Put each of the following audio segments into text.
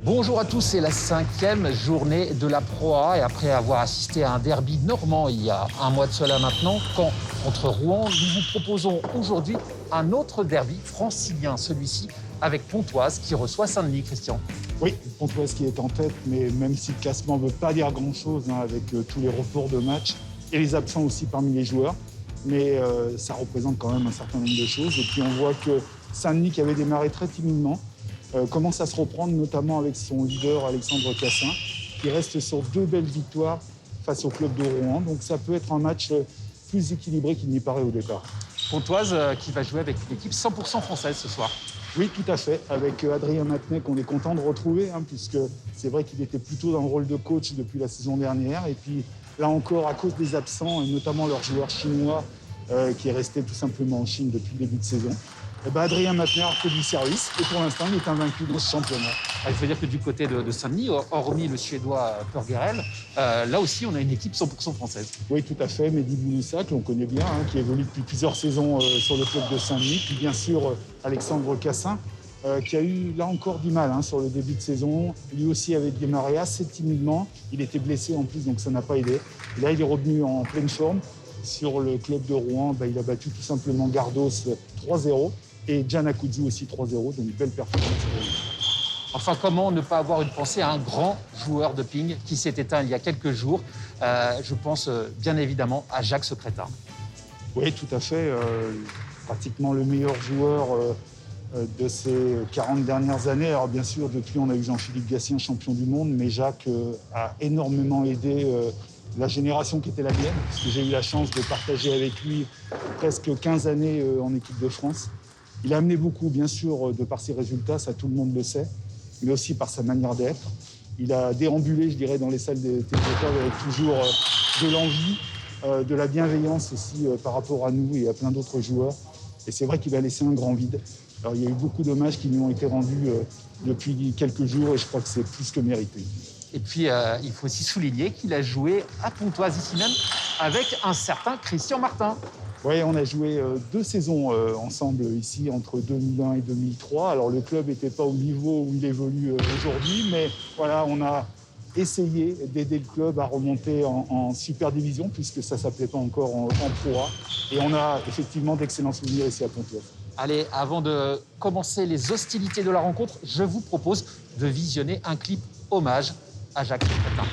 Bonjour à tous, c'est la 5e journée de la Pro A et après avoir assisté à un derby normand il y a un mois de cela maintenant, Caen contre Rouen, nous vous proposons aujourd'hui un autre derby francilien, celui-ci avec Pontoise qui reçoit Saint-Denis, Christian. Oui, Pontoise qui est en tête, mais même si le classement ne veut pas dire grand-chose avec tous les reports de matchs et les absents aussi parmi les joueurs, mais ça représente quand même un certain nombre de choses. Et puis on voit que Saint-Denis, qui avait démarré très timidement, commence à se reprendre, notamment avec son leader Alexandre Cassin, qui reste sur 2 belles victoires face au club de Rouen. Donc ça peut être un match plus équilibré qu'il n'y paraît au départ. Pontoise qui va jouer avec une équipe 100% française ce soir. Oui, tout à fait, avec Adrien Matenet qu'on est content de retrouver, puisque c'est vrai qu'il était plutôt dans le rôle de coach depuis la saison dernière. Et puis là encore, à cause des absents, et notamment leur joueur chinois qui est resté tout simplement en Chine depuis le début de saison, Adrien Matenet a fait du service et pour l'instant, il est invaincu dans ce championnat. Il faut dire que du côté de Saint-Denis, hormis le Suédois Pörgerel, là aussi on a une équipe 100% française. Oui, tout à fait. Mehdi Bounoussac, qu'on connaît bien, qui évolue depuis plusieurs saisons sur le club de Saint-Denis. Puis bien sûr, Alexandre Cassin, qui a eu là encore du mal sur le début de saison. Lui aussi avait démarré assez timidement. Il était blessé en plus, donc ça n'a pas aidé. Et là, il est revenu en pleine forme. Sur le club de Rouen, il a battu tout simplement Gardos 3-0 et Giannacucci aussi 3-0, donc une belle performance. Enfin, comment ne pas avoir une pensée à un grand joueur de ping qui s'est éteint il y a quelques jours. Je pense bien évidemment à Jacques Secrétin. Oui, tout à fait. Pratiquement le meilleur joueur de ces 40 dernières années. Alors bien sûr, depuis, on a eu Jean-Philippe Gatien, champion du monde, mais Jacques a énormément aidé la génération qui était la mienne, puisque j'ai eu la chance de partager avec lui presque 15 années en équipe de France. Il a amené beaucoup, bien sûr, de par ses résultats, ça tout le monde le sait, mais aussi par sa manière d'être. Il a déambulé, je dirais, dans les salles des téléspectateurs avec toujours de l'envie, de la bienveillance aussi par rapport à nous et à plein d'autres joueurs. Et c'est vrai qu'il a laissé un grand vide. Alors, il y a eu beaucoup d'hommages qui lui ont été rendus depuis quelques jours et je crois que c'est plus que mérité. Et puis, il faut aussi souligner qu'il a joué à Pontoise, ici même, avec un certain Christian Martin. Oui, on a joué 2 saisons ensemble ici, entre 2001 et 2003. Alors, le club n'était pas au niveau où il évolue aujourd'hui, mais voilà, on a essayé d'aider le club à remonter en Super Division, puisque ça ne s'appelait pas encore en Pro A. Et on a effectivement d'excellents souvenirs ici à Pontoise. Allez, avant de commencer les hostilités de la rencontre, je vous propose de visionner un clip hommage à Jacques Secrétin.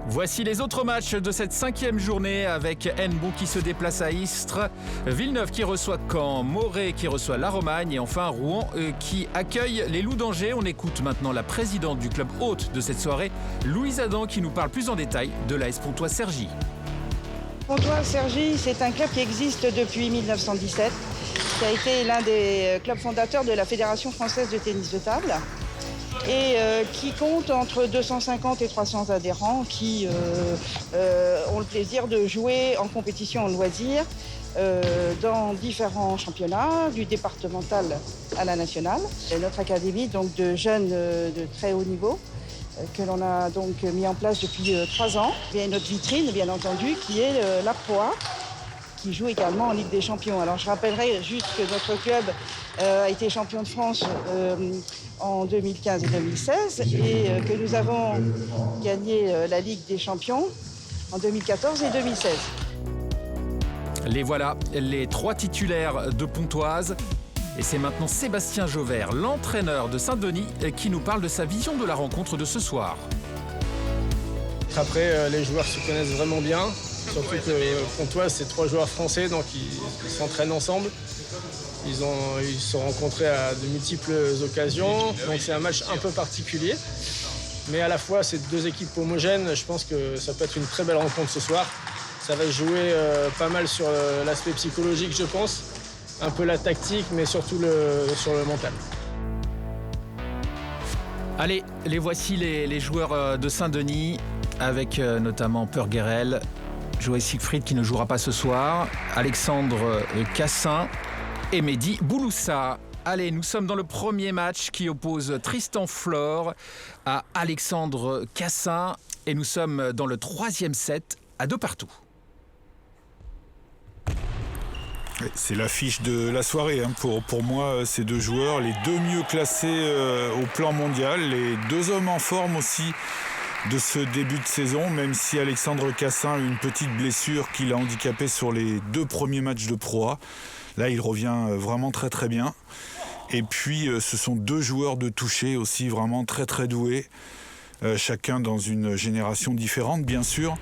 Voici les autres matchs de cette 5e journée avec Hennebont qui se déplace à Istres, Villeneuve qui reçoit Caen, Morée qui reçoit La Romagne et enfin Rouen qui accueille les Loups d'Angers. On écoute maintenant la présidente du club hôte de cette soirée, Louise Adam, qui nous parle plus en détail de l'AS Pontoise-Cergy. Pontoise-Cergy, c'est un club qui existe depuis 1917, qui a été l'un des clubs fondateurs de la Fédération française de tennis de table. Et qui compte entre 250 et 300 adhérents qui ont le plaisir de jouer en compétition en loisir dans différents championnats, du départemental à la nationale. Et notre académie donc, de jeunes de très haut niveau que l'on a donc mis en place depuis 3 ans. Et notre vitrine, bien entendu, qui est la Pro A, qui joue également en Ligue des Champions. Alors je rappellerai juste que notre club a été champion de France en 2015 et 2016 et que nous avons gagné la Ligue des Champions en 2014 et 2016. Les voilà, les 3 titulaires de Pontoise. Et c'est maintenant Sébastien Jauvert, l'entraîneur de Saint-Denis, qui nous parle de sa vision de la rencontre de ce soir. Après, les joueurs se connaissent vraiment bien. Surtout que Pontoise, c'est 3 joueurs français, donc ils s'entraînent ensemble. Ils se sont rencontrés à de multiples occasions, donc c'est un match un peu particulier. Mais à la fois, c'est 2 équipes homogènes. Je pense que ça peut être une très belle rencontre ce soir. Ça va jouer pas mal sur l'aspect psychologique, je pense. Un peu la tactique, mais surtout sur le mental. Allez, les voici les joueurs de Saint-Denis, avec notamment Purgerel, Joël Siegfried qui ne jouera pas ce soir, Alexandre Cassin et Mehdi Bouloussa. Allez, nous sommes dans le premier match qui oppose Tristan Flor à Alexandre Cassin et nous sommes dans le 3e set à 2-2. C'est l'affiche de la soirée pour moi, ces 2 joueurs, les 2 mieux classés au plan mondial, les 2 hommes en forme aussi de ce début de saison, même si Alexandre Cassin a eu une petite blessure qui l'a handicapé sur les 2 premiers matchs de Pro A. Là, il revient vraiment très très bien. Et puis, ce sont 2 joueurs de toucher aussi vraiment très très doués, chacun dans une génération différente, bien sûr,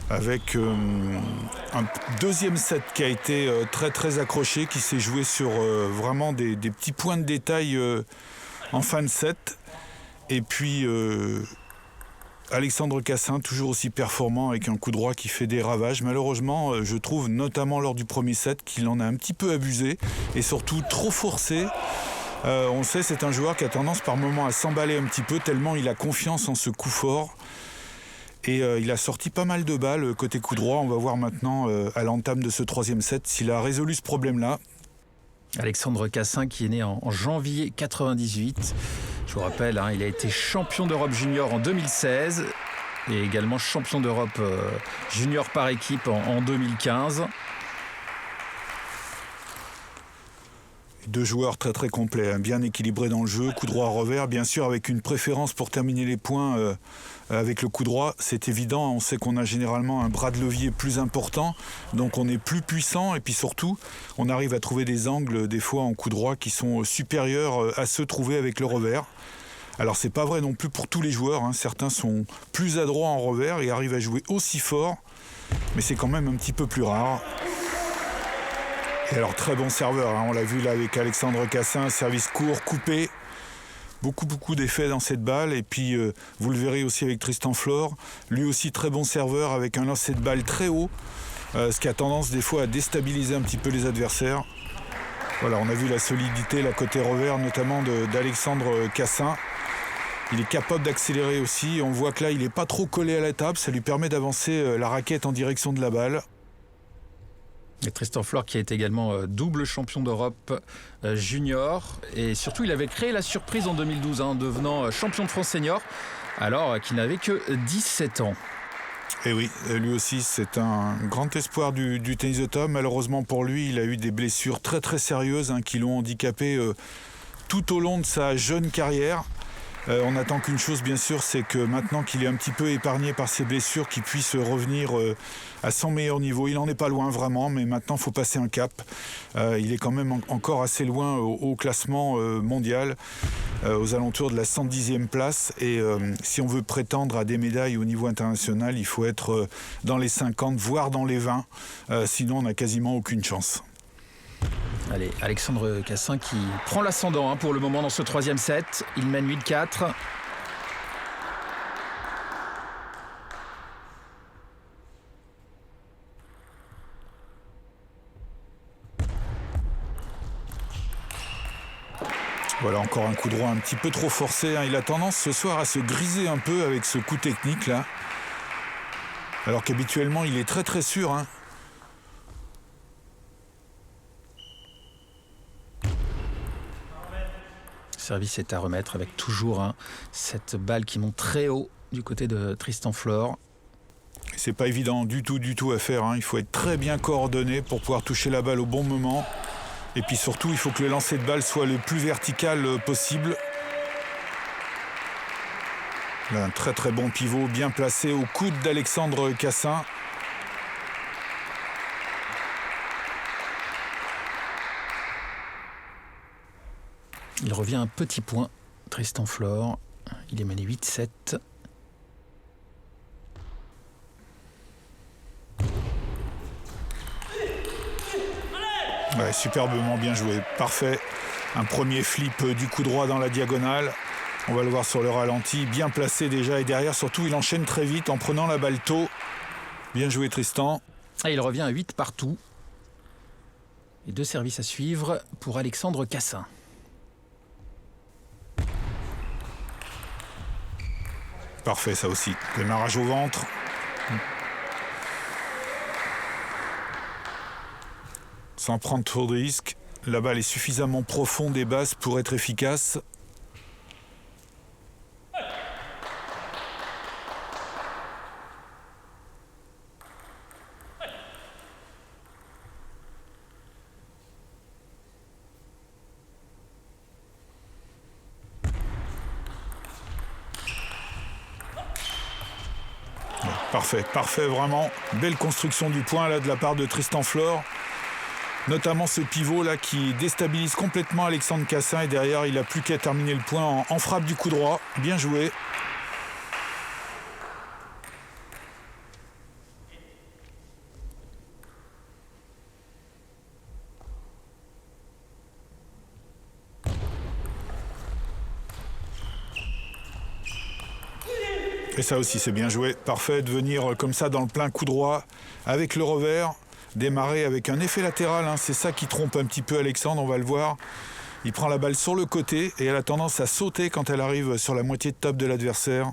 avec un 2e set qui a été très très accroché, qui s'est joué sur vraiment des petits points de détail en fin de set. Et puis Alexandre Cassin, toujours aussi performant avec un coup droit qui fait des ravages. Malheureusement, je trouve, notamment lors du premier set, qu'il en a un petit peu abusé et surtout trop forcé. On sait, c'est un joueur qui a tendance par moments à s'emballer un petit peu, tellement il a confiance en ce coup fort. Et il a sorti pas mal de balles côté coup droit. On va voir maintenant à l'entame de ce 3e set s'il a résolu ce problème-là. Alexandre Cassin qui est né en janvier 98. Je vous rappelle, il a été champion d'Europe junior en 2016 et également champion d'Europe junior par équipe en 2015. 2 joueurs très très complets, bien équilibrés dans le jeu, coup droit revers, bien sûr avec une préférence pour terminer les points avec le coup droit, c'est évident, on sait qu'on a généralement un bras de levier plus important, donc on est plus puissant et puis surtout on arrive à trouver des angles des fois en coup droit qui sont supérieurs à ceux trouvés avec le revers. Alors c'est pas vrai non plus pour tous les joueurs, certains sont plus adroits en revers et arrivent à jouer aussi fort, mais c'est quand même un petit peu plus rare. Et alors très bon serveur, on l'a vu là avec Alexandre Cassin, service court, coupé, beaucoup d'effets dans cette balle. Et puis vous le verrez aussi avec Tristan Flor, lui aussi très bon serveur avec un lancer de balle très haut, ce qui a tendance des fois à déstabiliser un petit peu les adversaires. Voilà, on a vu la solidité, la côté revers notamment d'Alexandre Cassin. Il est capable d'accélérer aussi, on voit que là il n'est pas trop collé à la table, ça lui permet d'avancer la raquette en direction de la balle. Et Tristan Flor qui est également double champion d'Europe junior et surtout il avait créé la surprise en 2012 en devenant champion de France senior alors qu'il n'avait que 17 ans. Et oui, lui aussi c'est un grand espoir du tennis de table. Malheureusement pour lui, il a eu des blessures très très sérieuses qui l'ont handicapé tout au long de sa jeune carrière. On attend qu'une chose bien sûr, c'est que maintenant qu'il est un petit peu épargné par ses blessures, qu'il puisse revenir à son meilleur niveau. Il n'en est pas loin vraiment, mais maintenant il faut passer un cap. Il est quand même encore assez loin au classement mondial, aux alentours de la 110e place. Et si on veut prétendre à des médailles au niveau international, il faut être dans les 50, voire dans les 20. Sinon on n'a quasiment aucune chance. Allez, Alexandre Cassin qui prend l'ascendant pour le moment dans ce 3e set. Il mène 8-4. Voilà encore un coup droit un petit peu trop forcé. Il a tendance ce soir à se griser un peu avec ce coup technique là. Alors qu'habituellement il est très très sûr. Service est à remettre avec toujours cette balle qui monte très haut du côté de Tristan Flor. C'est pas évident du tout à faire. Il faut être très bien coordonné pour pouvoir toucher la balle au bon moment. Et puis surtout, il faut que le lancer de balle soit le plus vertical possible. Là, un très très bon pivot, bien placé au coude d'Alexandre Cassin. Il revient un petit point, Tristan Flor. Il est mené 8-7. Ouais, superbement bien joué, parfait. Un premier flip du coup droit dans la diagonale. On va le voir sur le ralenti, bien placé déjà. Et derrière, surtout, il enchaîne très vite en prenant la balle tôt. Bien joué, Tristan. Et il revient à 8 partout. Et 2 services à suivre pour Alexandre Cassin. Parfait, ça aussi. Démarrage au ventre. Sans prendre trop de risques. La balle est suffisamment profonde et basse pour être efficace. Parfait, parfait, vraiment. Belle construction du point là de la part de Tristan Flor. Notamment ce pivot là qui déstabilise complètement Alexandre Cassin. Et derrière, il n'a plus qu'à terminer le point en frappe du coup droit. Bien joué. Et ça aussi, c'est bien joué. Parfait de venir comme ça dans le plein coup droit avec le revers. Démarrer avec un effet latéral, hein. C'est ça qui trompe un petit peu Alexandre, on va le voir. Il prend la balle sur le côté et elle a tendance à sauter quand elle arrive sur la moitié de table de l'adversaire.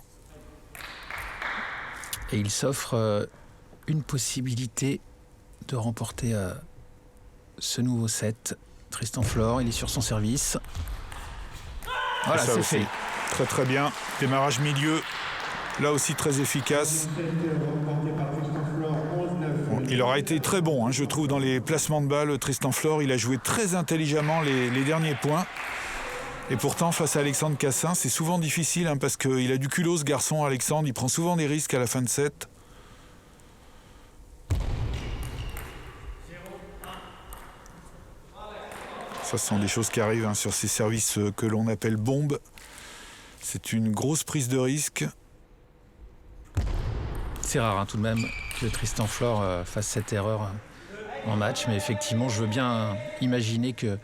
Et il s'offre une possibilité de remporter ce nouveau set. Tristan Flor, il est sur son service. Voilà, c'est fait. Très très bien. Démarrage milieu. Là aussi très efficace. Bon, il aura été très bon, hein, je trouve, dans les placements de balles. Tristan Flor, il a joué très intelligemment les derniers points. Et pourtant, face à Alexandre Cassin, c'est souvent difficile, hein, parce qu'il a du culot, ce garçon, Alexandre. Il prend souvent des risques à la fin de set. Ça, ce sont des choses qui arrivent, hein, sur ces services que l'on appelle bombes. C'est une grosse prise de risque. C'est rare, hein, tout de même que Tristan Flor fasse cette erreur en match. Mais effectivement, je veux bien imaginer que,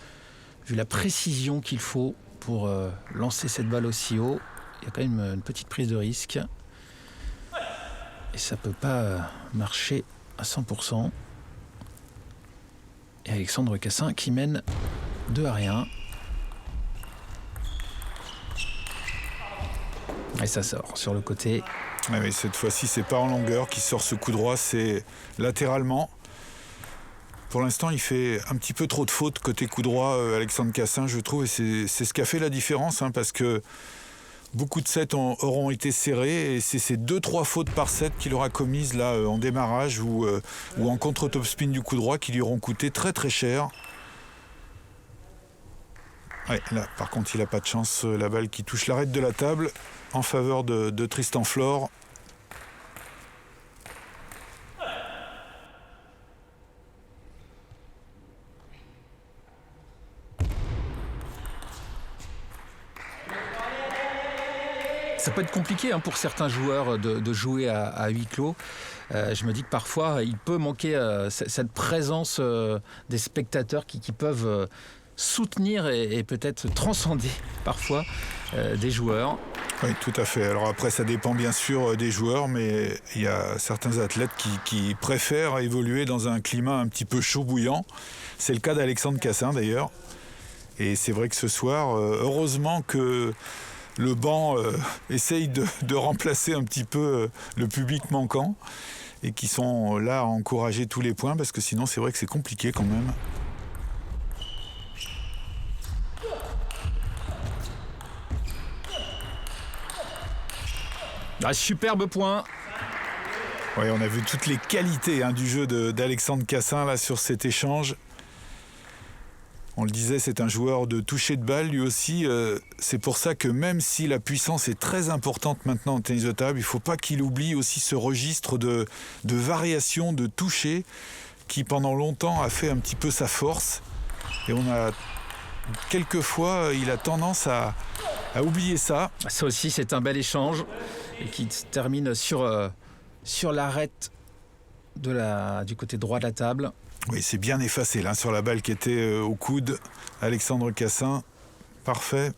vu la précision qu'il faut pour lancer cette balle aussi haut, il y a quand même une petite prise de risque. Et ça ne peut pas marcher à 100%. Et Alexandre Cassin qui mène 2-1. Et ça sort sur le côté. Ouais, mais cette fois-ci, c'est pas en longueur qui sort ce coup droit, c'est latéralement. Pour l'instant, il fait un petit peu trop de fautes côté coup droit, Alexandre Cassin, je trouve. Et c'est ce qui a fait la différence, hein, parce que beaucoup de sets auront été serrés. Et c'est ces 2-3 fautes par set qu'il aura commises là, en démarrage ou en contre-top spin du coup droit qui lui auront coûté très très cher. Ouais, là, par contre, il n'a pas de chance. La balle qui touche l'arête de la table en faveur de Tristan Flor. Ça peut être compliqué, hein, pour certains joueurs de jouer à huis clos. Je me dis que parfois, il peut manquer cette présence des spectateurs qui peuvent soutenir et peut-être transcender parfois des joueurs. Oui, tout à fait. Alors après, ça dépend bien sûr des joueurs, mais il y a certains athlètes qui préfèrent évoluer dans un climat un petit peu chaud bouillant. C'est le cas d'Alexandre Cassin d'ailleurs. Et c'est vrai que ce soir, heureusement que le banc essaye de remplacer un petit peu le public manquant et qui sont là à encourager tous les points, parce que sinon c'est vrai que c'est compliqué quand même. Un superbe point. Oui, on a vu toutes les qualités, hein, du jeu d'Alexandre Cassin là, sur cet échange. On le disait, c'est un joueur de toucher de balle lui aussi. C'est pour ça que même si la puissance est très importante maintenant en tennis de table, il ne faut pas qu'il oublie aussi ce registre de variation, de toucher, qui pendant longtemps a fait un petit peu sa force. Et on a quelquefois, il a tendance à oublier ça. Ça aussi, c'est un bel échange et qui se termine sur l'arête du côté droit de la table. Oui, c'est bien effacé là, sur la balle qui était au coude. Alexandre Cassin, parfait.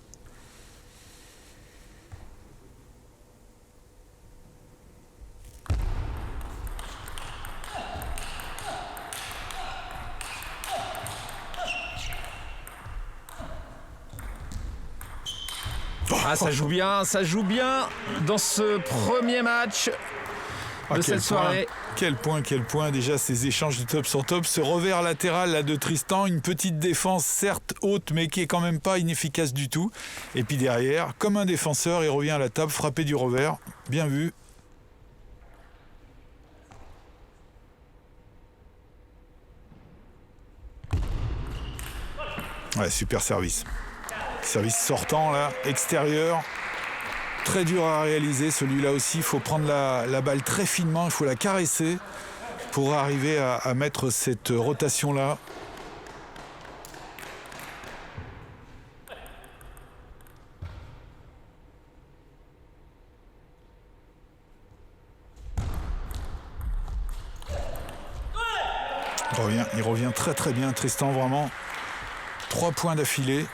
Ah, ça joue bien dans ce premier match de cette soirée. Quel point. Déjà, ces échanges du top sur top. Ce revers latéral là, de Tristan, une petite défense, certes haute, mais qui est quand même pas inefficace du tout. Et puis derrière, comme un défenseur, il revient à la table, frappé du revers. Bien vu. Ouais, super service. Service sortant là, extérieur. Très dur à réaliser celui-là aussi. Il faut prendre la balle très finement, il faut la caresser pour arriver à mettre cette rotation-là. Il revient très bien Tristan, vraiment. 3 points d'affilée.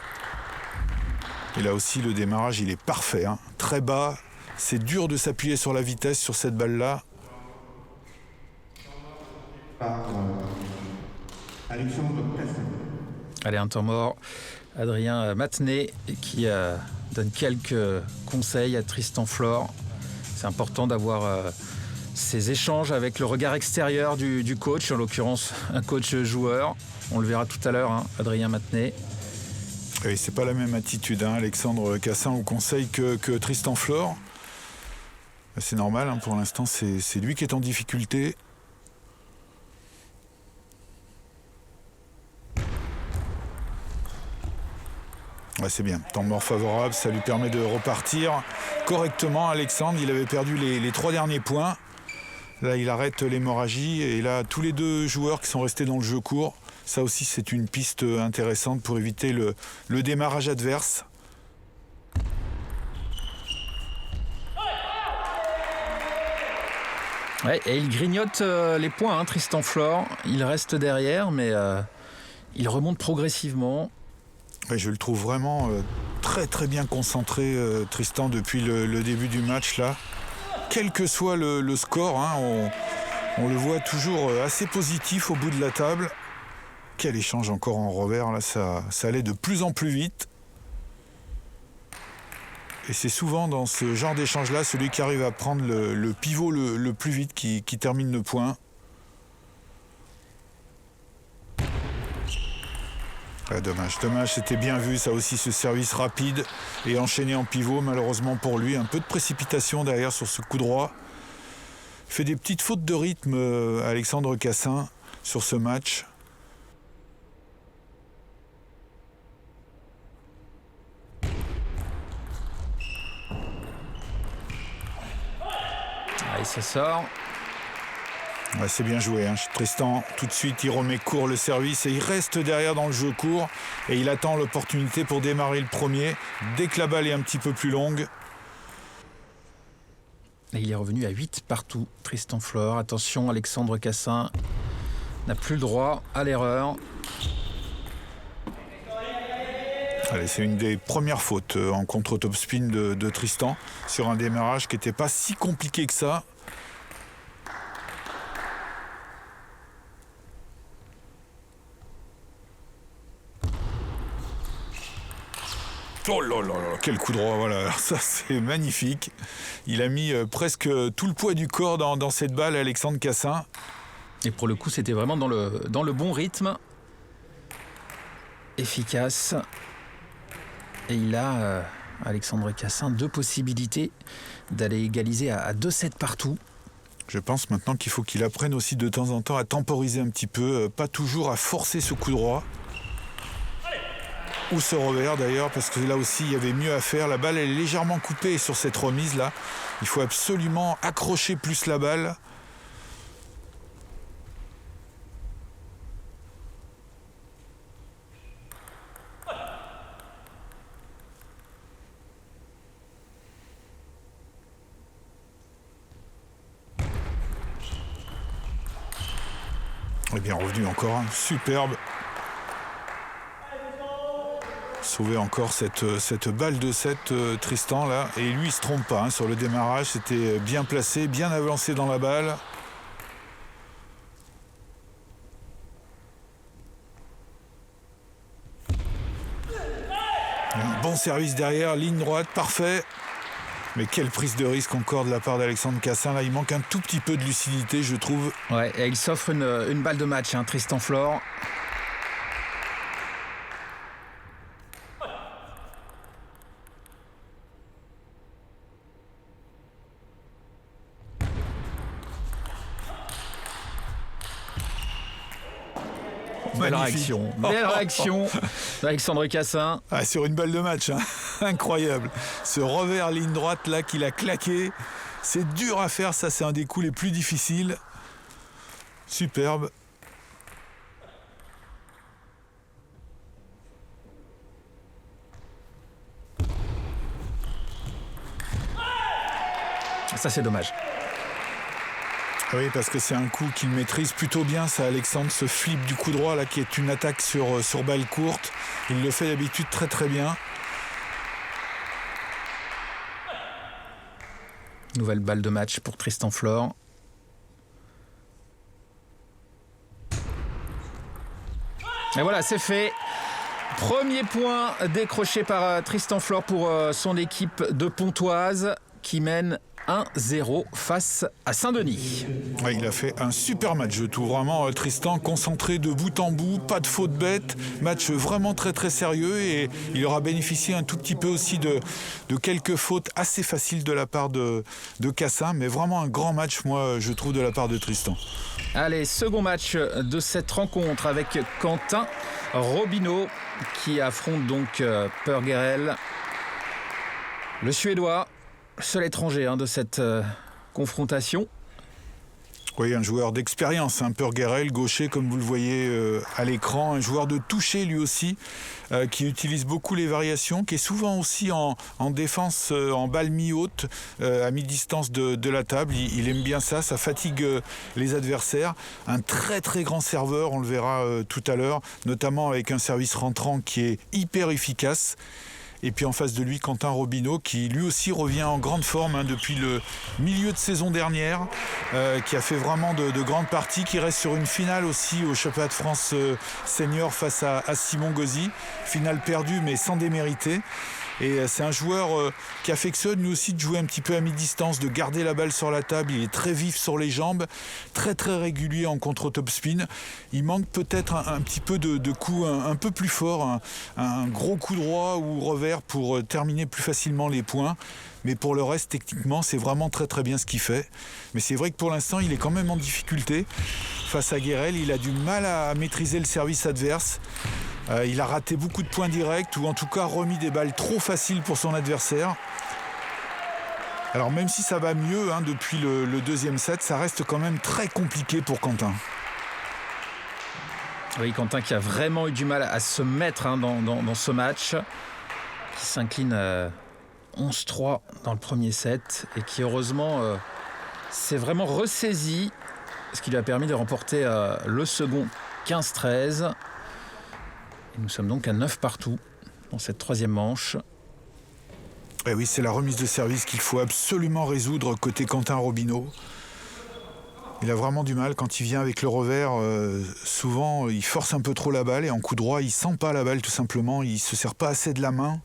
Et là aussi, le démarrage, il est parfait. Hein. Très bas. C'est dur de s'appuyer sur la vitesse sur cette balle-là. Allez, un temps mort. Adrien Matenet qui donne quelques conseils à Tristan Flor. C'est important d'avoir ces échanges avec le regard extérieur du coach, en l'occurrence un coach joueur. On le verra tout à l'heure, hein, Adrien Matenet. Et c'est pas la même attitude, hein, Alexandre Cassin au conseil que Tristan Flor. C'est normal, hein, pour l'instant, c'est lui qui est en difficulté. Ouais, c'est bien, temps mort favorable, ça lui permet de repartir correctement. Alexandre, il avait perdu les 3 derniers points. Là, il arrête l'hémorragie et là, tous les 2 joueurs qui sont restés dans le jeu court. Ça aussi, c'est une piste intéressante pour éviter le démarrage adverse. Ouais, et il grignote les points, hein, Tristan Flor. Il reste derrière, mais il remonte progressivement. Ouais, je le trouve vraiment très bien concentré, Tristan, depuis le début du match là. Quel que soit le score, hein, on le voit toujours assez positif au bout de la table. Quel échange encore en revers, là, ça allait de plus en plus vite. Et c'est souvent dans ce genre d'échange-là, celui qui arrive à prendre le pivot le plus vite qui termine le point. Ouais, dommage, c'était bien vu, ça aussi, ce service rapide et enchaîné en pivot, malheureusement pour lui. Un peu de précipitation derrière sur ce coup droit. Il fait des petites fautes de rythme, Alexandre Cassin, sur ce match. Allez, ça sort. Ouais, c'est bien joué, hein. Tristan, tout de suite, il remet court le service et il reste derrière dans le jeu court et il attend l'opportunité pour démarrer le premier dès que la balle est un petit peu plus longue. Et il est revenu à 8 partout, Tristan Flor. Attention, Alexandre Cassin n'a plus le droit à l'erreur. Allez, c'est une des premières fautes en contre-top spin de Tristan sur un démarrage qui n'était pas si compliqué que ça. Oh là là là, quel coup droit, voilà, alors ça c'est magnifique. Il a mis presque tout le poids du corps dans cette balle, Alexandre Cassin. Et pour le coup, c'était vraiment dans le bon rythme. Efficace. Et il a, Alexandre Cassin, 2 possibilités d'aller égaliser à 2-7 partout. Je pense maintenant qu'il faut qu'il apprenne aussi de temps en temps à temporiser un petit peu, pas toujours à forcer ce coup droit. Ou ce revers d'ailleurs, parce que là aussi il y avait mieux à faire. La balle elle est légèrement coupée sur cette remise là. Il faut absolument accrocher plus la balle. est bien revenu encore, superbe. Sauver encore cette balle de 7, Tristan, là. Et lui, il se trompe pas sur le démarrage. C'était bien placé, bien avancé dans la balle. Un bon service derrière, ligne droite, parfait. Mais quelle prise de risque encore de la part d'Alexandre Cassin. Là, il manque un tout petit peu de lucidité, je trouve. Ouais, et il s'offre une balle de match, Tristan Flor. Belle réaction d'Alexandre Cassin. Sur une balle de match, incroyable. Ce revers ligne droite là qu'il a claqué, c'est dur à faire, ça c'est un des coups les plus difficiles. Superbe. Ça c'est dommage. Oui, parce que c'est un coup qu'il maîtrise plutôt bien, ça, Alexandre, ce flip du coup droit là qui est une attaque sur balle courte. Il le fait d'habitude très très bien. Nouvelle balle de match pour Tristan Flor. Et voilà, c'est fait. Premier point décroché par Tristan Flor pour son équipe de Pontoise qui mène 1-0 face à Saint-Denis. Ouais, il a fait un super match, je trouve vraiment Tristan concentré de bout en bout, pas de faute bête, match vraiment très très sérieux et il aura bénéficié un tout petit peu aussi de quelques fautes assez faciles de la part de Cassin, mais vraiment un grand match, moi je trouve, de la part de Tristan. Allez, second match de cette rencontre avec Quentin Robineau qui affronte donc Purgerel, le Suédois. Seul étranger de cette confrontation. Oui, un joueur d'expérience, Purgerel, gaucher comme vous le voyez à l'écran, un joueur de toucher lui aussi, qui utilise beaucoup les variations, qui est souvent aussi en défense en balle mi-haute, à mi-distance de la table. Il aime bien ça fatigue les adversaires. Un très très grand serveur, on le verra tout à l'heure, notamment avec un service rentrant qui est hyper efficace. Et puis en face de lui, Quentin Robineau, qui lui aussi revient en grande forme depuis le milieu de saison dernière, qui a fait vraiment de grandes parties, qui reste sur une finale aussi au championnat de France senior face à Simon Gauzy. Finale perdue mais sans démériter. Et c'est un joueur qui affectionne lui aussi de jouer un petit peu à mi-distance, de garder la balle sur la table. Il est très vif sur les jambes, très très régulier en contre-top spin. Il manque peut-être un petit peu de coups un peu plus forts, un gros coup droit ou revers pour terminer plus facilement les points. Mais pour le reste, techniquement, c'est vraiment très très bien ce qu'il fait. Mais c'est vrai que pour l'instant, il est quand même en difficulté. Face à Guérel, il a du mal à maîtriser le service adverse. Il a raté beaucoup de points directs ou en tout cas remis des balles trop faciles pour son adversaire. Alors même si ça va mieux depuis le deuxième set, ça reste quand même très compliqué pour Quentin. Oui, Quentin qui a vraiment eu du mal à se mettre dans ce match, qui s'incline 11-3 dans le premier set et qui heureusement s'est vraiment ressaisi, ce qui lui a permis de remporter le second 15-13. Et nous sommes donc à 9 partout dans cette troisième manche. Et oui, c'est la remise de service qu'il faut absolument résoudre côté Quentin Robineau. Il a vraiment du mal quand il vient avec le revers. Souvent, il force un peu trop la balle et en coup droit, il sent pas la balle tout simplement. Il se sert pas assez de la main.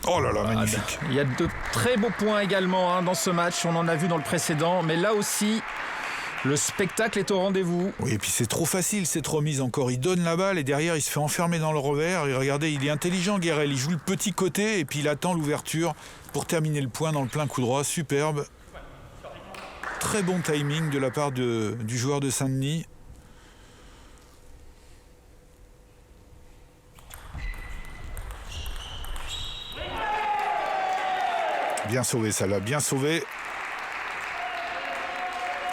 Oh là là, magnifique. Il y a de très beaux points également dans ce match. On en a vu dans le précédent. Mais là aussi, le spectacle est au rendez-vous. Oui, et puis c'est trop facile cette remise encore. Il donne la balle et derrière, il se fait enfermer dans le revers. Et regardez, il est intelligent, Guérel. Il joue le petit côté et puis il attend l'ouverture pour terminer le point dans le plein coup droit. Superbe. Très bon timing de la part du joueur de Saint-Denis. Bien sauvé, ça l'a bien sauvé.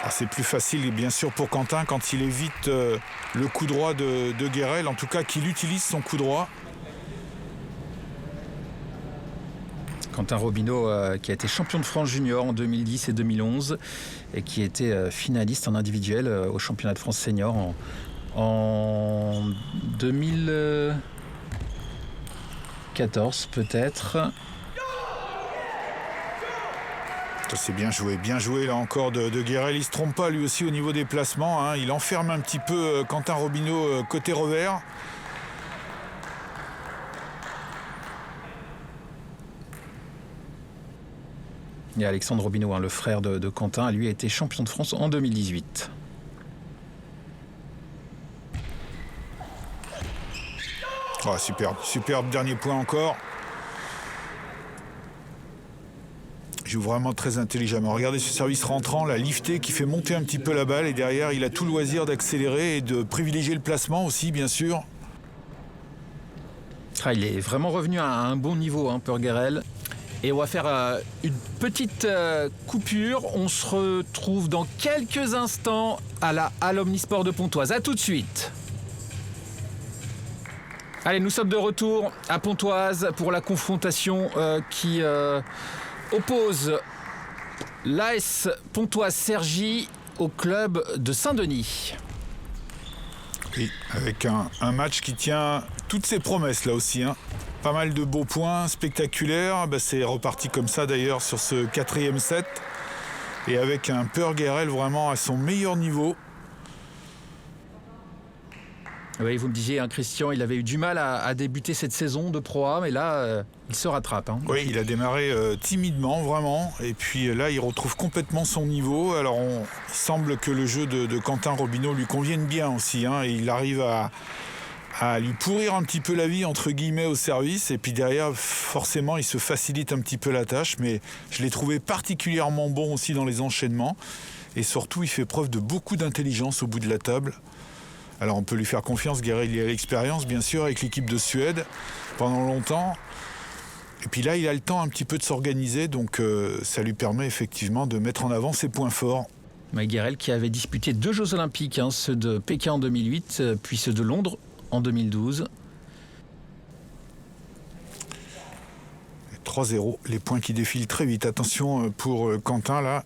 C'est plus facile, bien sûr, pour Quentin quand il évite le coup droit de Guérel, en tout cas qu'il utilise son coup droit. Quentin Robineau qui a été champion de France junior en 2010 et 2011 et qui était finaliste en individuel au championnat de France senior en 2014 peut-être. C'est bien joué là encore de Guérel. Il ne se trompe pas lui aussi au niveau des placements, hein. Il enferme un petit peu Quentin Robineau côté revers. Et Alexandre Robineau, le frère de Quentin, lui a été champion de France en 2018. Oh, superbe dernier point encore. Il joue vraiment très intelligemment. Regardez ce service rentrant, la liftée qui fait monter un petit peu la balle et derrière il a tout le loisir d'accélérer et de privilégier le placement aussi bien sûr. Il est vraiment revenu à un bon niveau, Purgerel. Et on va faire une petite coupure. On se retrouve dans quelques instants à la Halle Omnisport de Pontoise. A tout de suite. Allez, nous sommes de retour à Pontoise pour la confrontation qui oppose l'AS Pontoise-Cergy au club de Saint-Denis. Oui, avec un match qui tient toutes ses promesses là aussi, hein. Pas mal de beaux points, spectaculaires. C'est reparti comme ça d'ailleurs sur ce 4e set. Et avec un Purgerel vraiment à son meilleur niveau. Oui, vous me disiez, Christian, il avait eu du mal à débuter cette saison de Pro A, mais là, il se rattrape. Oui, il a démarré timidement, vraiment. Et puis là, il retrouve complètement son niveau. Alors, il semble que le jeu de Quentin Robineau lui convienne bien aussi, hein, et il arrive à lui pourrir un petit peu la vie, entre guillemets, au service. Et puis derrière, forcément, il se facilite un petit peu la tâche. Mais je l'ai trouvé particulièrement bon aussi dans les enchaînements. Et surtout, il fait preuve de beaucoup d'intelligence au bout de la table. Alors, on peut lui faire confiance. Guérel, il a l'expérience, bien sûr, avec l'équipe de Suède pendant longtemps. Et puis là, il a le temps un petit peu de s'organiser. Donc, ça lui permet effectivement de mettre en avant ses points forts. Guérel qui avait disputé 2 Jeux Olympiques, ceux de Pékin en 2008, puis ceux de Londres en 2012. 3-0, les points qui défilent très vite. Attention pour Quentin là.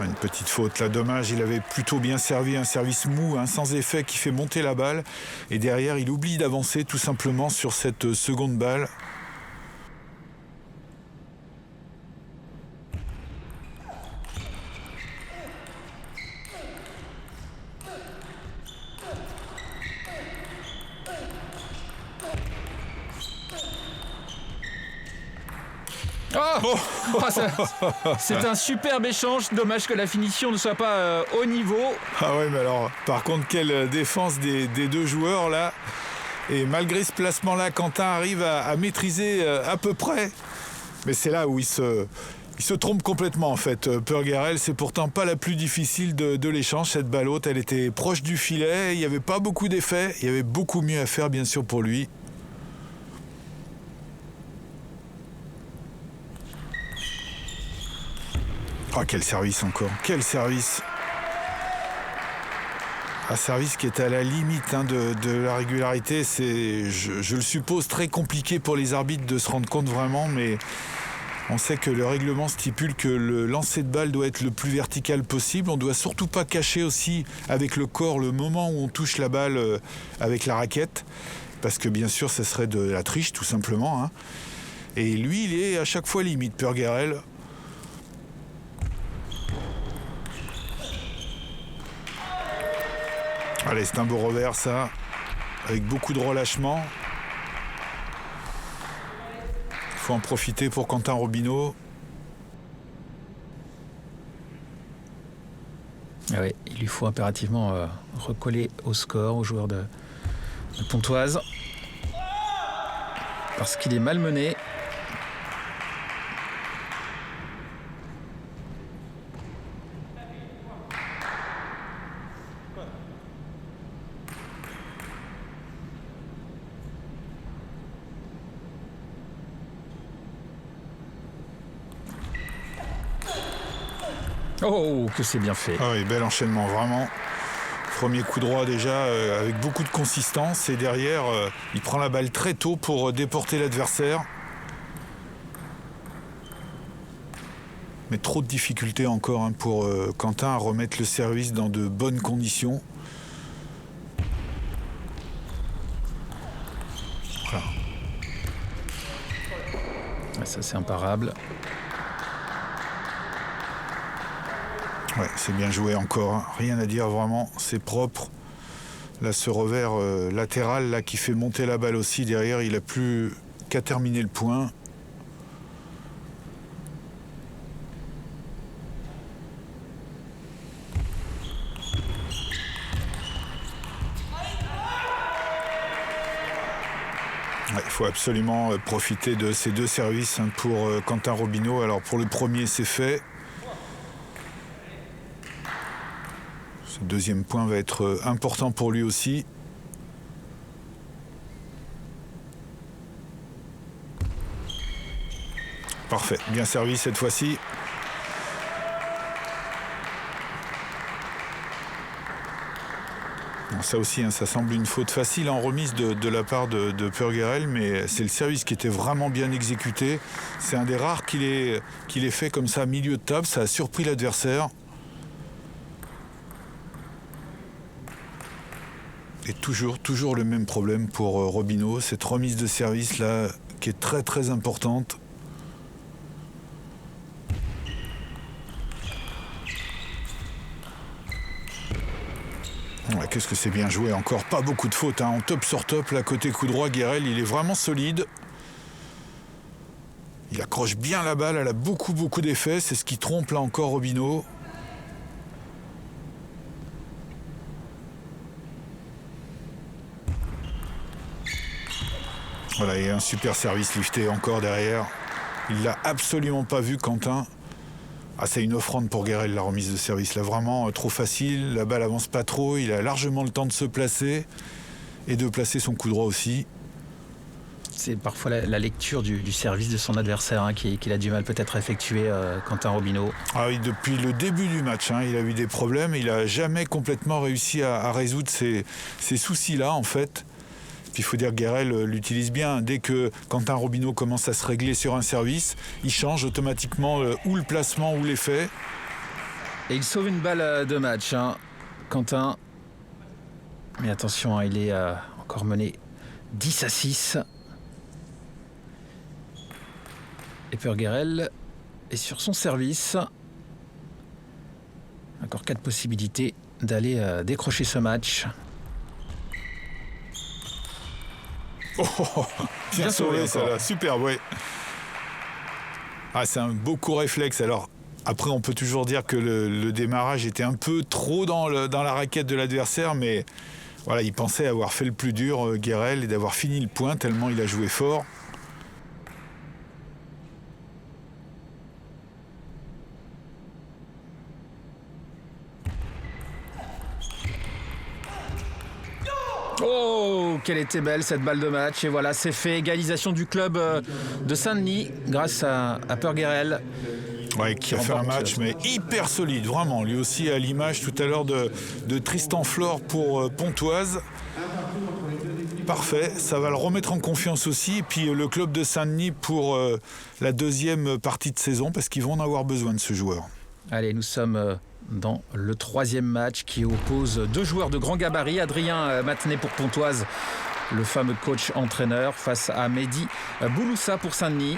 Une petite faute là, dommage, il avait plutôt bien servi, un service mou, sans effet qui fait monter la balle. Et derrière, il oublie d'avancer tout simplement sur cette seconde balle. C'est un superbe échange. Dommage que la finition ne soit pas au niveau. Ah ouais, mais alors, par contre, quelle défense des deux joueurs là. Et malgré ce placement-là, Quentin arrive à maîtriser à peu près. Mais c'est là où il se trompe complètement en fait. Purgerel, c'est pourtant pas la plus difficile de l'échange. Cette balle haute, elle était proche du filet. Il n'y avait pas beaucoup d'effets. Il y avait beaucoup mieux à faire, bien sûr, pour lui. Oh, quel service encore, quel service. Un service qui est à la limite de la régularité. C'est, je le suppose, très compliqué pour les arbitres de se rendre compte vraiment, mais on sait que le règlement stipule que le lancer de balle doit être le plus vertical possible. On ne doit surtout pas cacher aussi avec le corps le moment où on touche la balle avec la raquette, parce que bien sûr, ça serait de la triche tout simplement. Et lui, il est à chaque fois limite, Purgerel. Allez, c'est un beau revers, ça, avec beaucoup de relâchement. Il faut en profiter pour Quentin Robineau. Ah oui, il lui faut impérativement recoller au score aux joueurs de Pontoise. Parce qu'il est malmené. Oh, que c'est bien fait. Ah oui, bel enchaînement, vraiment. Premier coup droit déjà avec beaucoup de consistance et derrière il prend la balle très tôt pour déporter l'adversaire. Mais trop de difficultés encore pour Quentin à remettre le service dans de bonnes conditions. Voilà. Ça c'est imparable. Ouais, c'est bien joué encore, rien à dire vraiment, c'est propre. Là, ce revers latéral là, qui fait monter la balle aussi derrière, il n'a plus qu'à terminer le point. Ouais, il faut absolument profiter de ces deux services pour Quentin Robineau. Alors pour le premier, c'est fait. Ce deuxième point va être important pour lui aussi. Parfait, bien servi cette fois-ci. Bon, ça aussi, ça semble une faute facile en remise de la part de Purgerel, mais c'est le service qui était vraiment bien exécuté. C'est un des rares qu'il ait fait comme ça, milieu de table. Ça a surpris l'adversaire. Et toujours le même problème pour Robineau, cette remise de service là qui est très très importante. Ouais, qu'est-ce que c'est bien joué, encore pas beaucoup de fautes, en top sur top, là côté coup droit, Guérel il est vraiment solide. Il accroche bien la balle, elle a beaucoup d'effets, c'est ce qui trompe là encore Robineau. Voilà, et un super service lifté encore derrière. Il l'a absolument pas vu, Quentin. Ah, c'est une offrande pour Guérel, la remise de service. Là, vraiment trop facile. La balle avance pas trop. Il a largement le temps de se placer et de placer son coup droit aussi. C'est parfois la lecture du service de son adversaire qu'il a du mal peut-être à effectuer, Quentin Robineau. Ah oui, depuis le début du match, il a eu des problèmes. Il n'a jamais complètement réussi à résoudre ces soucis-là, en fait. Puis il faut dire que Guérel l'utilise bien. Dès que Quentin Robineau commence à se régler sur un service, il change automatiquement ou le placement ou l'effet. Et il sauve une balle de match, Quentin. Mais attention, il est encore mené 10-6. Et Purgerel est sur son service. Encore 4 possibilités d'aller décrocher ce match. Oh, bien sauvé ça là, super, ouais. Ah, c'est un beau coup réflexe. Alors après on peut toujours dire que le démarrage était un peu trop dans la raquette de l'adversaire, mais voilà, il pensait avoir fait le plus dur, Guérel, et d'avoir fini le point tellement il a joué fort. Oh, quelle était belle cette balle de match. Et voilà, c'est fait. Égalisation du club de Saint-Denis grâce à Purgerel. Ouais, qui a fait un match mais hyper solide, vraiment. Lui aussi à l'image tout à l'heure de Tristan Flore pour Pontoise. Parfait, ça va le remettre en confiance aussi. Et puis le club de Saint-Denis pour la deuxième partie de saison, parce qu'ils vont en avoir besoin de ce joueur. Allez, nous sommes dans le troisième match qui oppose deux joueurs de grand gabarit. Adrien Matenet pour Pontoise, le fameux coach-entraîneur, face à Mehdi Bouloussa pour Saint-Denis.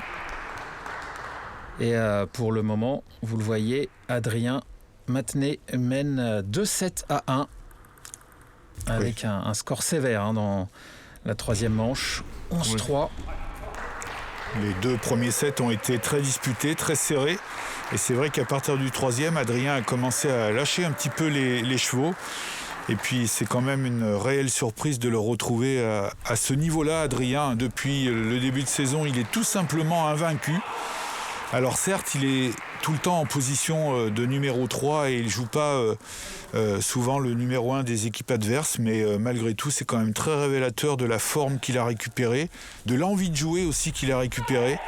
Et pour le moment, vous le voyez, Adrien Matenet mène 2-7-1 avec un score sévère dans la troisième manche, 11-3. Les deux premiers sets ont été très disputés, très serrés. Et c'est vrai qu'à partir du troisième, Adrien a commencé à lâcher un petit peu les chevaux. Et puis c'est quand même une réelle surprise de le retrouver à ce niveau-là, Adrien. Depuis le début de saison, il est tout simplement invaincu. Alors certes, il est tout le temps en position de numéro 3 et il ne joue pas souvent le numéro 1 des équipes adverses, mais malgré tout, c'est quand même très révélateur de la forme qu'il a récupérée, de l'envie de jouer aussi qu'il a récupérée.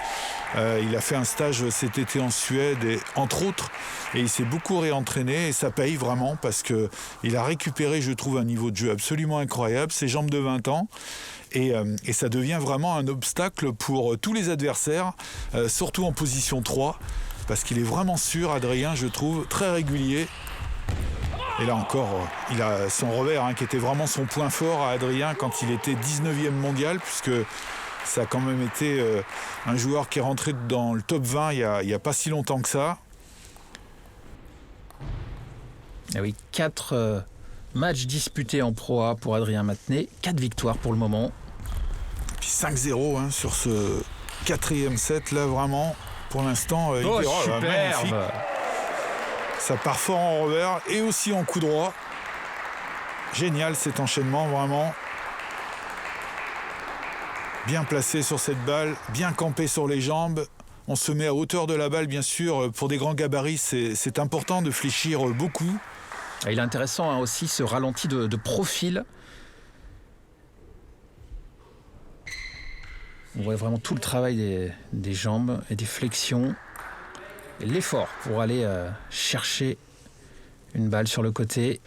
Il a fait un stage cet été en Suède, entre autres, et il s'est beaucoup réentraîné et ça paye vraiment parce qu'il a récupéré, je trouve, un niveau de jeu absolument incroyable, ses jambes de 20 ans. Et ça devient vraiment un obstacle pour tous les adversaires, surtout en position 3, parce qu'il est vraiment sûr, Adrien, je trouve, très régulier. Et là encore, il a son revers qui était vraiment son point fort à Adrien quand il était 19e mondial, puisque ça a quand même été un joueur qui est rentré dans le top 20 il n'y a pas si longtemps que ça. Et oui, 4 matchs disputés en Pro A pour Adrien Matenet, 4 victoires pour le moment. Et puis 5-0 sur ce 4e set, là vraiment, pour l'instant, superbe. Magnifique. Ça part fort en revers et aussi en coup droit. Génial cet enchaînement, vraiment. Bien placé sur cette balle, bien campé sur les jambes. On se met à hauteur de la balle, bien sûr. Pour des grands gabarits, c'est important de fléchir beaucoup. Il est intéressant aussi ce ralenti de profil. On voit vraiment tout le travail des jambes et des flexions. Et l'effort pour aller chercher une balle sur le côté.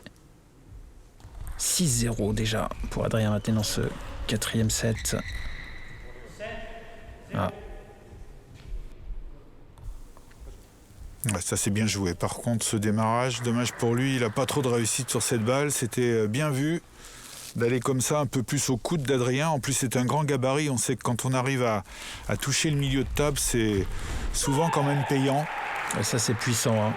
6-0 déjà pour Adrien Matenet dans ce 4e set. Ah. Ouais, ça c'est bien joué. Par contre, ce démarrage, dommage pour lui, il n'a pas trop de réussite sur cette balle. C'était bien vu d'aller comme ça un peu plus au coude d'Adrien. En plus, c'est un grand gabarit. On sait que quand on arrive à toucher le milieu de table, c'est souvent quand même payant. Et ça, c'est puissant.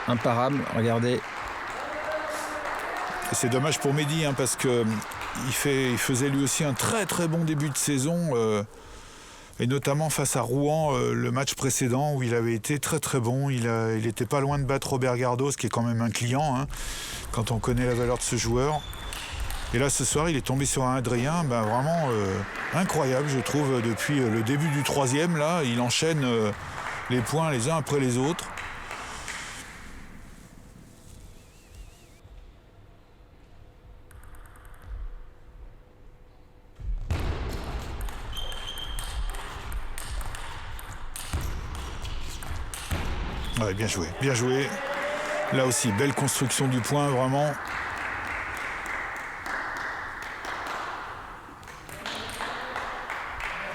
Imparable, regardez. Et c'est dommage pour Mehdi, parce qu'il faisait lui aussi un très très bon début de saison. Et notamment face à Rouen, le match précédent où il avait été très très bon. Il était pas loin de battre Robert Gardos, qui est quand même un client, quand on connaît la valeur de ce joueur. Et là, ce soir, il est tombé sur un Adrien vraiment incroyable, je trouve. Depuis le début du 3e, là, il enchaîne les points les uns après les autres. Ouais, bien joué, bien joué. Là aussi, belle construction du point, vraiment.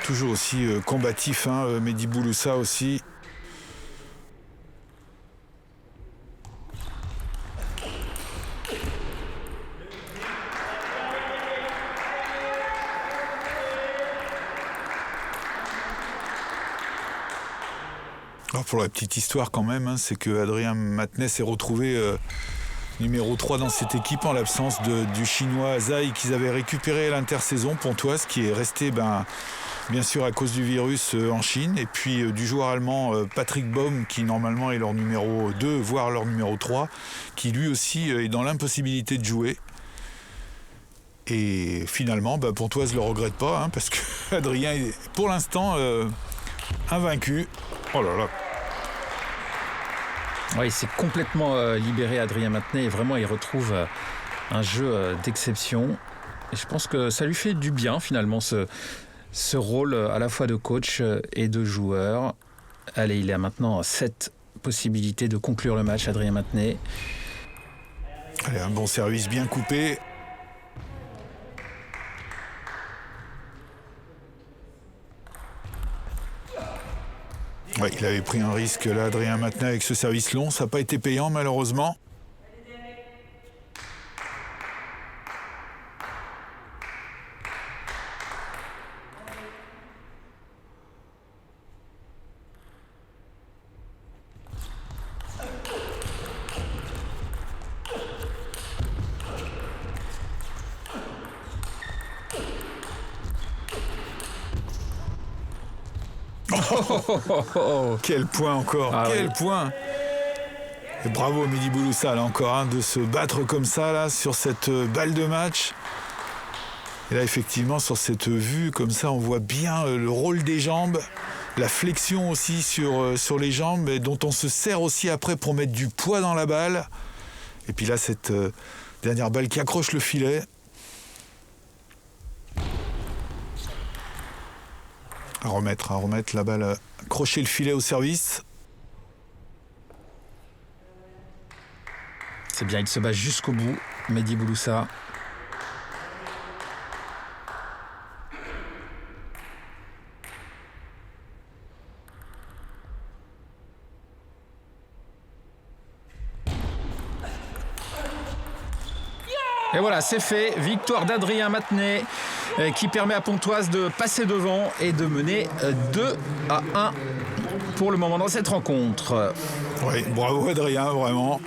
Toujours aussi combatif, Mehdi Bouloussa aussi. Alors pour la petite histoire quand même, c'est que Adrien Matenet s'est retrouvé numéro 3 dans cette équipe en l'absence du chinois Zai qu'ils avaient récupéré à l'intersaison, Pontoise, qui est resté bien sûr à cause du virus en Chine, et puis du joueur allemand Patrick Baum, qui normalement est leur numéro 2, voire leur numéro 3, qui lui aussi est dans l'impossibilité de jouer. Et finalement, Pontoise ne le regrette pas, parce que Adrien est pour l'instant invaincu. Oh là là. Ouais, il s'est complètement libéré, Adrien Matenet, et vraiment il retrouve un jeu d'exception. Et je pense que ça lui fait du bien finalement ce rôle à la fois de coach et de joueur. Allez, il a maintenant 7 possibilités de conclure le match, Adrien Matenet. Allez, un bon service bien coupé. Ouais, il avait pris un risque là, Adrien Matenet, avec ce service long. Ça n'a pas été payant, malheureusement. Quel point encore, quel point. Et bravo Mehdi Bouloussa là encore, de se battre comme ça là sur cette balle de match. Et là effectivement sur cette vue comme ça, on voit bien le rôle des jambes, la flexion aussi sur les jambes, et dont on se sert aussi après pour mettre du poids dans la balle. Et puis là cette dernière balle qui accroche le filet. À remettre la balle, accrocher le filet au service. C'est bien, il se bat jusqu'au bout, Mehdi Bouloussa. Et voilà, c'est fait. Victoire d'Adrien Matenet qui permet à Pontoise de passer devant et de mener 2-1 pour le moment dans cette rencontre. Oui, bravo Adrien, vraiment.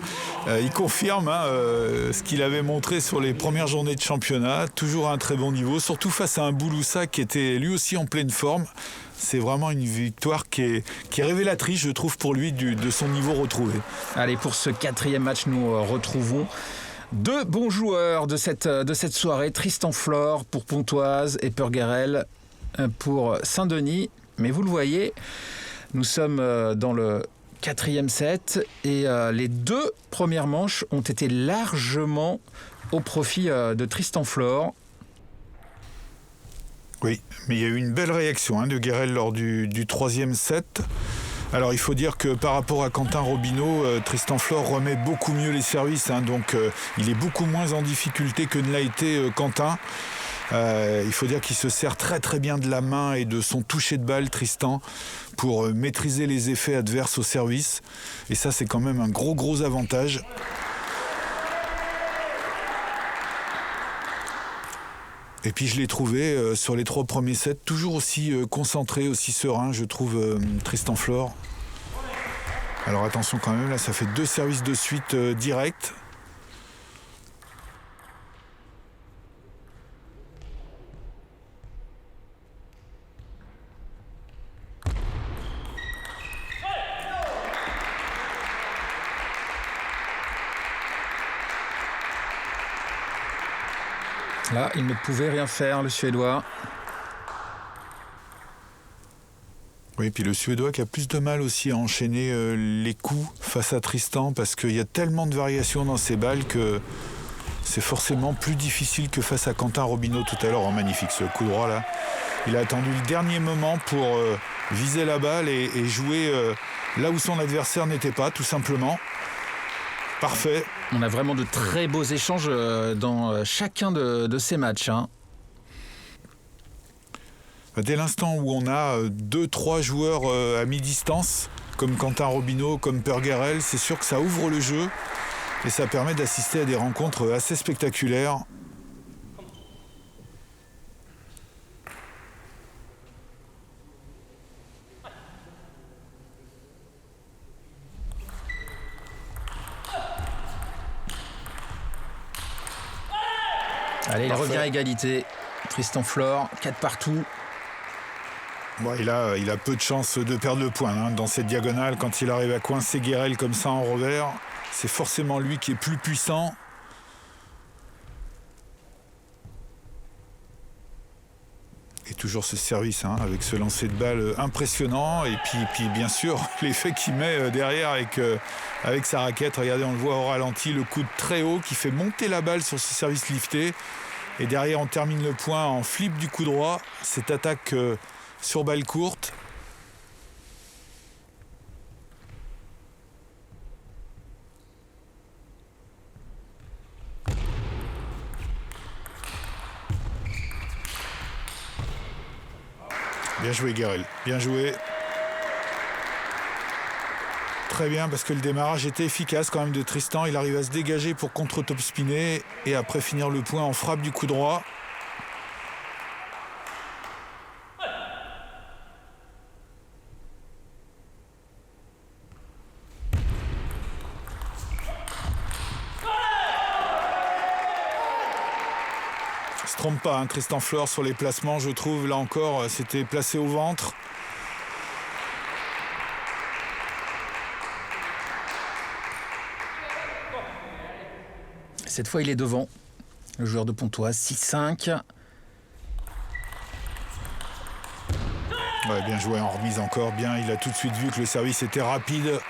Il confirme ce qu'il avait montré sur les premières journées de championnat. Toujours à un très bon niveau, surtout face à un Bouloussa qui était lui aussi en pleine forme. C'est vraiment une victoire qui est révélatrice, je trouve, pour lui de son niveau retrouvé. Allez, pour ce 4e match, nous retrouvons 2 bons joueurs de cette soirée. Tristan Flor pour Pontoise et Perguerel pour Saint-Denis. Mais vous le voyez, nous sommes dans le 4e set et les 2 premières manches ont été largement au profit de Tristan Flor. Oui, mais il y a eu une belle réaction de Guérel lors du 3e set. Alors il faut dire que par rapport à Quentin Robineau, Tristan Flor remet beaucoup mieux les services, donc il est beaucoup moins en difficulté que ne l'a été Quentin. Il faut dire qu'il se sert très très bien de la main et de son toucher de balle, Tristan, pour maîtriser les effets adverses au service. Et ça, c'est quand même un gros avantage. Et puis je l'ai trouvé sur les 3 premiers sets toujours aussi concentré, aussi serein, je trouve, Tristan Flor. Alors attention quand même, là ça fait 2 services de suite directs. Là, il ne pouvait rien faire, le Suédois. Oui, puis le Suédois qui a plus de mal aussi à enchaîner les coups face à Tristan parce qu'il y a tellement de variations dans ses balles que c'est forcément plus difficile que face à Quentin Robineau tout à l'heure. Magnifique ce coup droit là. Il a attendu le dernier moment pour viser la balle et jouer là où son adversaire n'était pas, tout simplement. Parfait. On a vraiment de très beaux échanges dans chacun de ces matchs. Dès l'instant où on a 2-3 joueurs à mi-distance, comme Quentin Robineau, comme Perguerel, c'est sûr que ça ouvre le jeu et ça permet d'assister à des rencontres assez spectaculaires. Allez, Parfait. il revient à égalité. Tristan Flor, 4 partout. Bon, il a peu de chances de perdre le point dans cette diagonale. Quand il arrive à coincer Guérel comme ça en revers, c'est forcément lui qui est plus puissant. Et toujours ce service avec ce lancer de balle impressionnant. Et puis bien sûr, l'effet qu'il met derrière avec sa raquette. Regardez, on le voit au ralenti, le coude très haut qui fait monter la balle sur ce service lifté. Et derrière, on termine le point en flip du coup droit. Cette attaque sur balle courte. Bien joué Guérel, bien joué. Très bien parce que le démarrage était efficace quand même de Tristan. Il arrive à se dégager pour contre-top spinner et après finir le point en frappe du coup droit. Il se trompe pas, Tristan Flor sur les placements, je trouve. Là encore, c'était placé au ventre. Cette fois, il est devant. Le joueur de Pontoise, 6-5. Ouais, bien joué en remise encore, bien. Il a tout de suite vu que le service était rapide.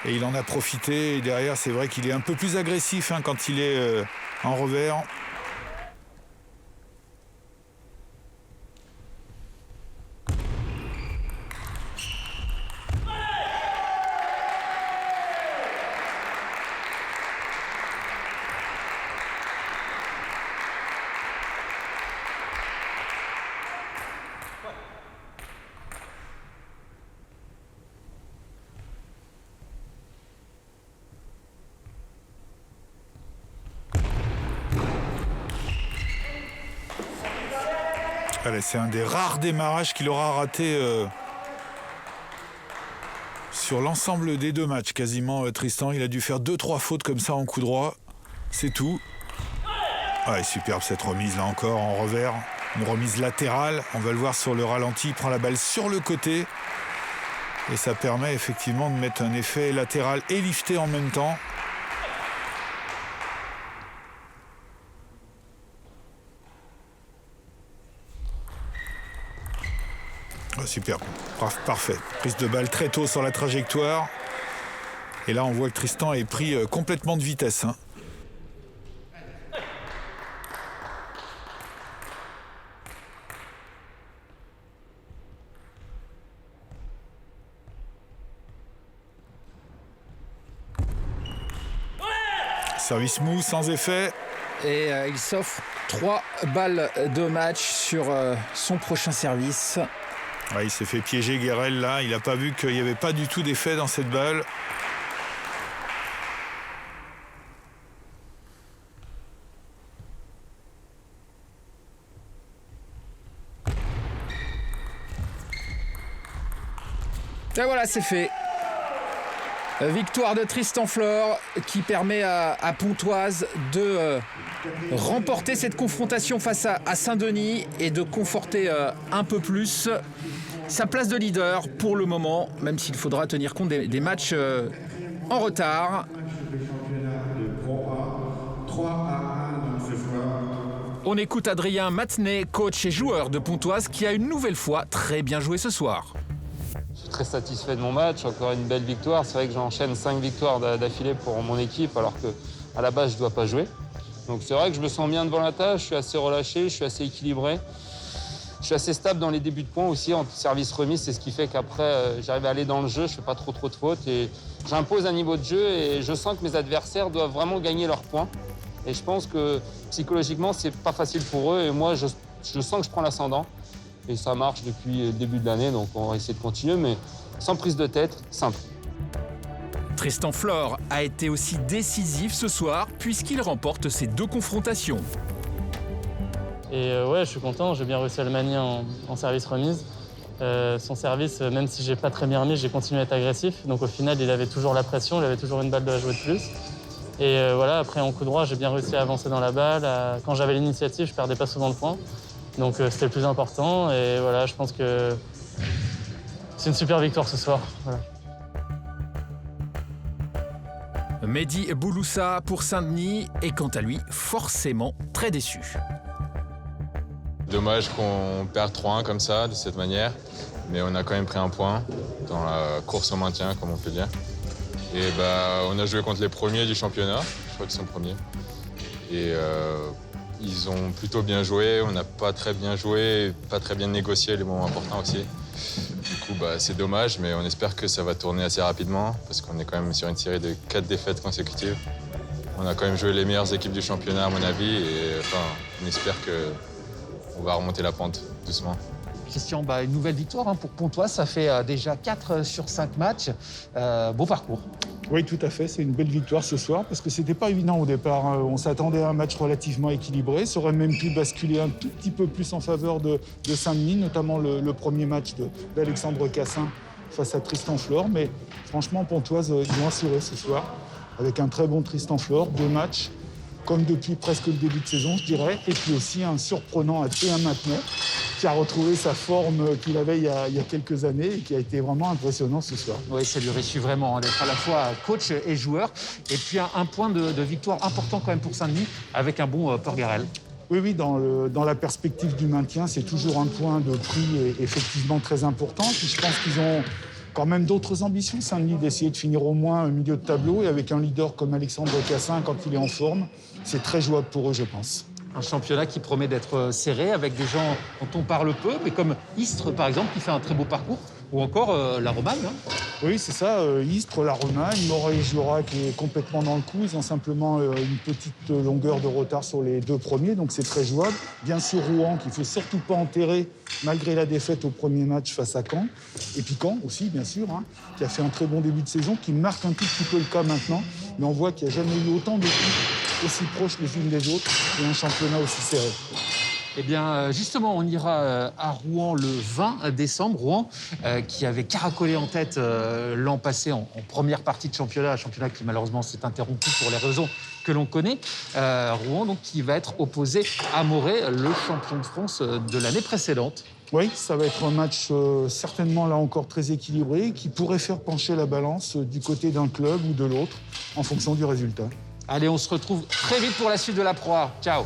Et il en a profité. Et derrière, c'est vrai qu'il est un peu plus agressif quand il est en revers. Allez, c'est un des rares démarrages qu'il aura raté sur l'ensemble des 2 matchs. Quasiment, Tristan, il a dû faire 2-3 fautes comme ça en coup droit. C'est tout. Ouais, superbe cette remise là encore en revers. Une remise latérale. On va le voir sur le ralenti. Il prend la balle sur le côté. Et ça permet effectivement de mettre un effet latéral et lifté en même temps. Oh, super, parfait. Prise de balle très tôt sur la trajectoire. Et là, on voit que Tristan est pris complètement de vitesse. Service mou, sans effet. Et il s'offre 3 balles de match sur son prochain service. Ouais, il s'est fait piéger Guérel là. Il n'a pas vu qu'il n'y avait pas du tout d'effet dans cette balle. Et voilà, c'est fait. Victoire de Tristan Flor qui permet à Pontoise de remporter cette confrontation face à Saint-Denis et de conforter un peu plus sa place de leader pour le moment, même s'il faudra tenir compte des matchs en retard. On écoute Adrien Matenet, coach et joueur de Pontoise, qui a une nouvelle fois très bien joué ce soir. Je suis très satisfait de mon match, encore une belle victoire. C'est vrai que j'enchaîne 5 victoires d'affilée pour mon équipe, alors qu'à la base, je ne dois pas jouer. Donc c'est vrai que je me sens bien devant la tâche, je suis assez relâché, je suis assez équilibré. Je suis assez stable dans les débuts de points aussi, en service remise. C'est ce qui fait qu'après, j'arrive à aller dans le jeu, je ne fais pas trop de fautes. Et j'impose un niveau de jeu et je sens que mes adversaires doivent vraiment gagner leurs points. Et je pense que psychologiquement, c'est pas facile pour eux. Et moi, je sens que je prends l'ascendant. Et ça marche depuis le début de l'année, donc on va essayer de continuer, mais sans prise de tête, simple. Tristan Flor a été aussi décisif ce soir, puisqu'il remporte ses 2 confrontations. Et ouais, je suis content, j'ai bien réussi à le manier en service remise. Son service, même si j'ai pas très bien remis, j'ai continué à être agressif. Donc au final, il avait toujours la pression, il avait toujours une balle de jouer de plus. Et voilà, après en coup droit, j'ai bien réussi à avancer dans la balle. Quand j'avais l'initiative, je perdais pas souvent le point. Donc c'était le plus important. Et voilà, je pense que c'est une super victoire ce soir. Voilà. Mehdi Bouloussa pour Saint-Denis est quant à lui forcément très déçu. Dommage qu'on perde 3-1 comme ça, de cette manière. Mais on a quand même pris un point dans la course au maintien, comme on peut dire. Et on a joué contre les premiers du championnat. Je crois qu'ils sont premiers. Et ils ont plutôt bien joué. On n'a pas très bien joué, pas très bien négocié les moments importants aussi. Du coup, c'est dommage, mais on espère que ça va tourner assez rapidement parce qu'on est quand même sur une série de 4 défaites consécutives. On a quand même joué les meilleures équipes du championnat, à mon avis. Et on espère qu'on va remonter la pente doucement. Christian, une nouvelle victoire pour Pontoise. Ça fait déjà 4 sur 5 matchs. Beau parcours. Oui, tout à fait. C'est une belle victoire ce soir parce que c'était pas évident au départ. On s'attendait à un match relativement équilibré. Ça aurait même pu basculer un tout petit peu plus en faveur de Saint-Denis, notamment le premier match d'Alexandre Cassin face à Tristan Flor. Mais franchement, Pontoise, ils ont assuré ce soir avec un très bon Tristan Flor. 2 matchs, comme depuis presque le début de saison, je dirais. Et puis aussi un surprenant Adrien Matenet qui a retrouvé sa forme qu'il avait il y a quelques années et qui a été vraiment impressionnant ce soir. Oui, ça lui réussit vraiment d'être à la fois coach et joueur. Et puis un point de victoire important quand même pour Saint-Denis avec un bon Port-Garel. Oui, dans la perspective du maintien, c'est toujours un point de prix effectivement très important. Puis je pense qu'ils ont quand même d'autres ambitions, Saint-Denis, d'essayer de finir au moins au milieu de tableau. Et avec un leader comme Alexandre Cassin, quand il est en forme, c'est très jouable pour eux, je pense. Un championnat qui promet d'être serré avec des gens dont on parle peu, mais comme Istres, par exemple, qui fait un très beau parcours, ou encore la Romagne. Oui, c'est ça, Istres, la Romagne, Morey et Jura qui est complètement dans le coup. Ils ont simplement une petite longueur de retard sur les 2 premiers, donc c'est très jouable. Bien sûr, Rouen, qu'il ne faut surtout pas enterrer, malgré la défaite au premier match face à Caen. Et puis Caen aussi, bien sûr, qui a fait un très bon début de saison, qui marque un tout petit peu le cas maintenant. Mais on voit qu'il n'y a jamais eu autant d'équipes aussi proches les unes des autres et un championnat aussi serré. Eh bien, justement, on ira à Rouen le 20 décembre. Rouen, qui avait caracolé en tête l'an passé en première partie de championnat, un championnat qui malheureusement s'est interrompu pour les raisons que l'on connaît. Rouen, donc, qui va être opposé à Morée, le champion de France de l'année précédente. Oui, ça va être un match certainement là encore très équilibré, qui pourrait faire pencher la balance du côté d'un club ou de l'autre en fonction du résultat. Allez, on se retrouve très vite pour la suite de la Pro A. Ciao.